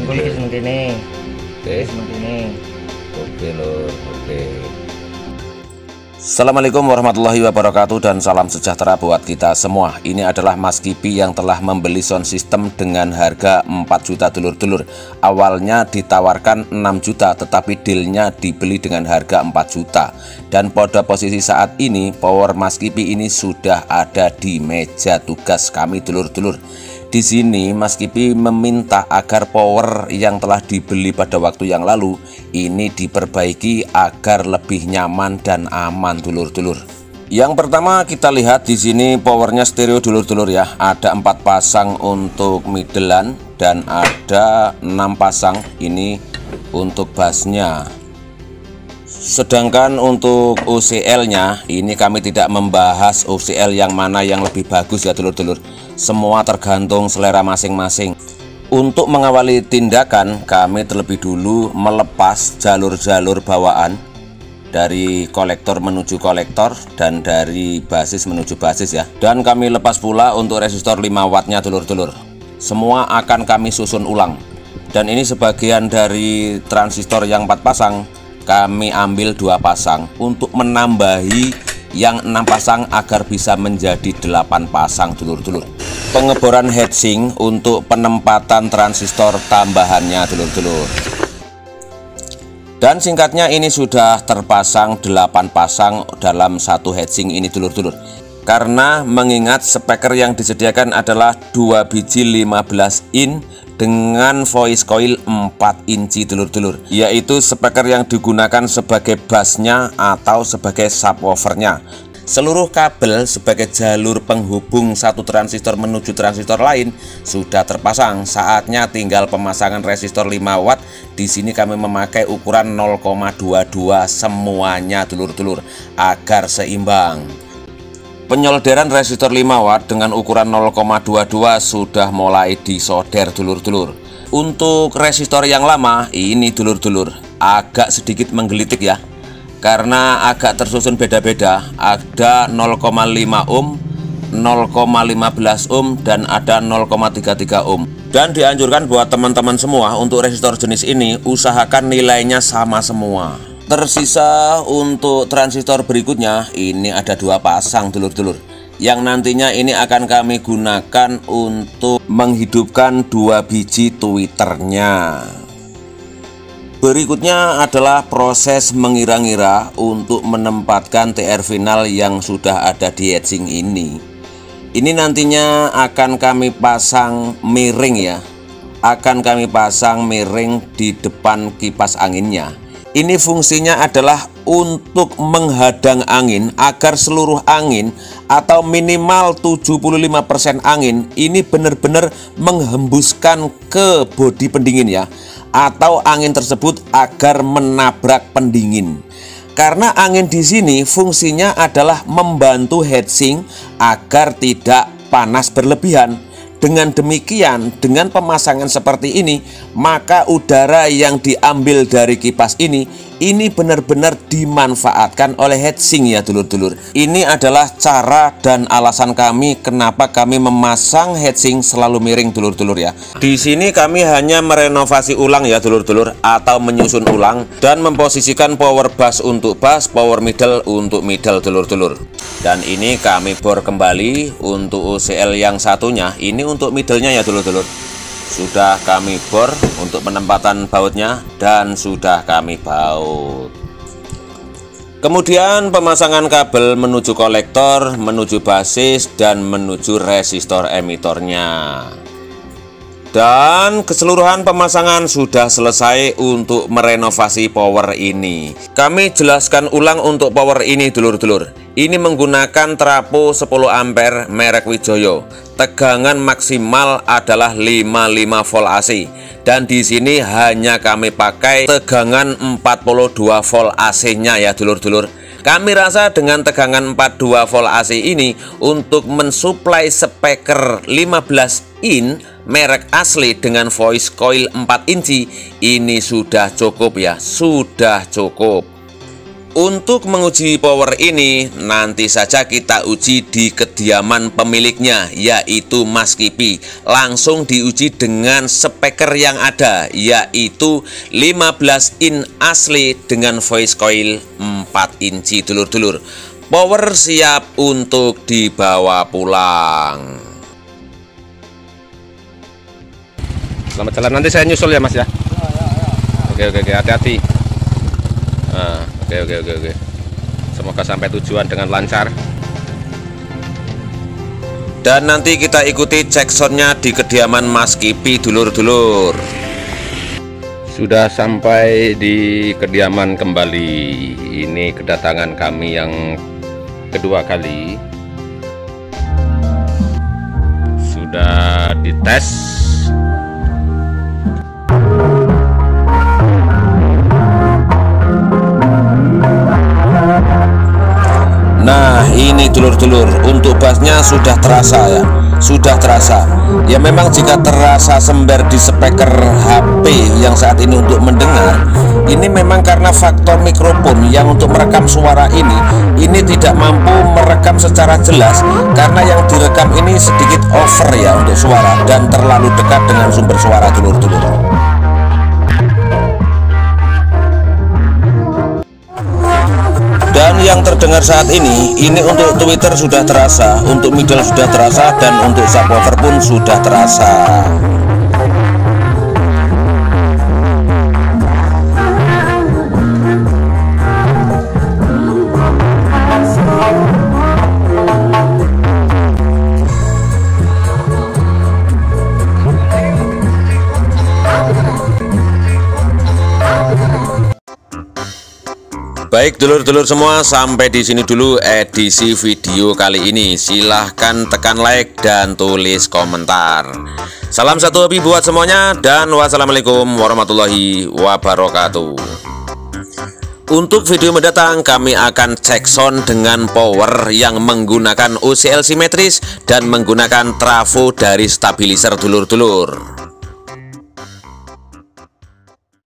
Boleh seperti ini. Oke. Seperti ini. Oke lur, oke. Assalamualaikum warahmatullahi wabarakatuh dan salam sejahtera buat kita semua. Ini adalah Mas Kipi yang telah membeli sound system dengan harga 4 juta dulur-dulur. Awalnya ditawarkan 6 juta tetapi dealnya dibeli dengan harga 4 juta. Dan pada posisi saat ini power Mas Kipi ini sudah ada di meja tugas kami dulur-dulur. Di sini Mas Kipi meminta agar power yang telah dibeli pada waktu yang lalu ini diperbaiki agar lebih nyaman dan aman dulur-dulur. Yang pertama kita lihat di sini powernya stereo dulur-dulur ya. Ada 4 pasang untuk middlean dan ada 6 pasang ini untuk bassnya. Sedangkan untuk OCL-nya ini kami tidak membahas OCL yang mana yang lebih bagus ya dulur-dulur. Semua tergantung selera masing-masing. Untuk mengawali tindakan kami terlebih dulu melepas jalur-jalur bawaan dari kolektor menuju kolektor dan dari basis menuju basis ya. Dan kami lepas pula untuk resistor 5 wattnya dulur-dulur. Semua akan kami susun ulang. Dan ini sebagian dari transistor yang 4 pasang kami ambil 2 pasang untuk menambahi yang 6 pasang agar bisa menjadi 8 pasang dulur-dulur. Pengeboran heatsink untuk penempatan transistor tambahannya dulur-dulur. Dan singkatnya ini sudah terpasang 8 pasang dalam satu heatsink ini dulur-dulur. Karena mengingat speaker yang disediakan adalah 2 biji 15 in dengan voice coil 4 inci dulur-dulur, yaitu speaker yang digunakan sebagai bassnya atau sebagai subwoofernya. Seluruh kabel sebagai jalur penghubung satu transistor menuju transistor lain sudah terpasang. Saatnya tinggal pemasangan resistor 5 watt. Di sini kami memakai ukuran 0,22 semuanya dulur-dulur agar seimbang. Penyolderan resistor 5 watt dengan ukuran 0,22 sudah mulai disolder dulur-dulur. Untuk resistor yang lama ini dulur-dulur agak sedikit menggelitik ya, karena agak tersusun beda-beda. Ada 0,5 ohm, 0,15 ohm dan ada 0,33 ohm. Dan dianjurkan buat teman-teman semua untuk resistor jenis ini usahakan nilainya sama semua. Tersisa untuk transistor berikutnya ini ada 2 pasang dulur-dulur, yang nantinya ini akan kami gunakan untuk menghidupkan 2 biji tweeternya. Berikutnya adalah proses mengira-ngira untuk menempatkan TR final yang sudah ada di heatsink ini. Ini nantinya akan kami pasang miring ya. Akan kami pasang miring di depan kipas anginnya. Ini fungsinya adalah untuk menghadang angin agar seluruh angin atau minimal 75% angin ini benar-benar menghembuskan ke bodi pendingin ya, atau angin tersebut agar menabrak pendingin. Karena angin di sini fungsinya adalah membantu heatsink agar tidak panas berlebihan. Dengan demikian, dengan pemasangan seperti ini, maka udara yang diambil dari kipas ini benar-benar dimanfaatkan oleh heatsink ya dulur-dulur. Ini adalah cara dan alasan kami kenapa kami memasang heatsink selalu miring dulur-dulur ya. Di sini kami hanya merenovasi ulang ya dulur-dulur, atau menyusun ulang dan memposisikan power bass untuk bass, power middle untuk middle dulur-dulur. Dan ini kami bor kembali untuk OCL yang satunya. Ini untuk middlenya ya dulur-dulur. Sudah kami bor untuk penempatan bautnya dan sudah kami baut. Kemudian pemasangan kabel menuju kolektor, menuju basis dan menuju resistor emitornya. Dan keseluruhan pemasangan sudah selesai untuk merenovasi power ini. Kami jelaskan ulang untuk power ini dulur-dulur. Ini menggunakan trafo 10 ampere merek Wijoyo. Tegangan maksimal adalah 55 volt AC. Dan di sini hanya kami pakai tegangan 42 volt AC-nya ya dulur-dulur. Kami rasa dengan tegangan 42 volt AC ini untuk mensuplai speaker 15 in merek asli dengan voice coil 4 inci ini sudah cukup ya, sudah cukup. Untuk menguji power ini nanti saja kita uji di kediaman pemiliknya, yaitu Mas Kipi. Langsung diuji dengan speaker yang ada, yaitu 15 in asli dengan voice coil 4 inci dulur-dulur. Power siap untuk dibawa pulang. Selamat jalan, nanti saya nyusul ya Mas ya. Oke, hati-hati. Oke. Semoga sampai tujuan dengan lancar. Dan nanti kita ikuti cek soundnya di kediaman Mas Kipi dulur-dulur. Sudah sampai di kediaman kembali. Ini kedatangan kami yang kedua kali. Sudah dites. Nah ini dulur-dulur, untuk bassnya sudah terasa ya, sudah terasa. Ya memang jika terasa sember di speaker HP yang saat ini untuk mendengar, ini memang karena faktor mikrofon yang untuk merekam suara ini tidak mampu merekam secara jelas, karena yang direkam ini sedikit over ya untuk suara dan terlalu dekat dengan sumber suara dulur-dulur. Dan yang terdengar saat ini untuk Twitter sudah terasa, untuk middle sudah terasa, dan untuk subwoofer pun sudah terasa. Baik dulur-dulur semua, sampai di sini dulu edisi video kali ini. Silahkan tekan like dan tulis komentar. Salam satu hobi buat semuanya, dan wassalamualaikum warahmatullahi wabarakatuh. Untuk video mendatang kami akan cek sound dengan power yang menggunakan OCL simetris dan menggunakan trafo dari stabilizer dulur-dulur.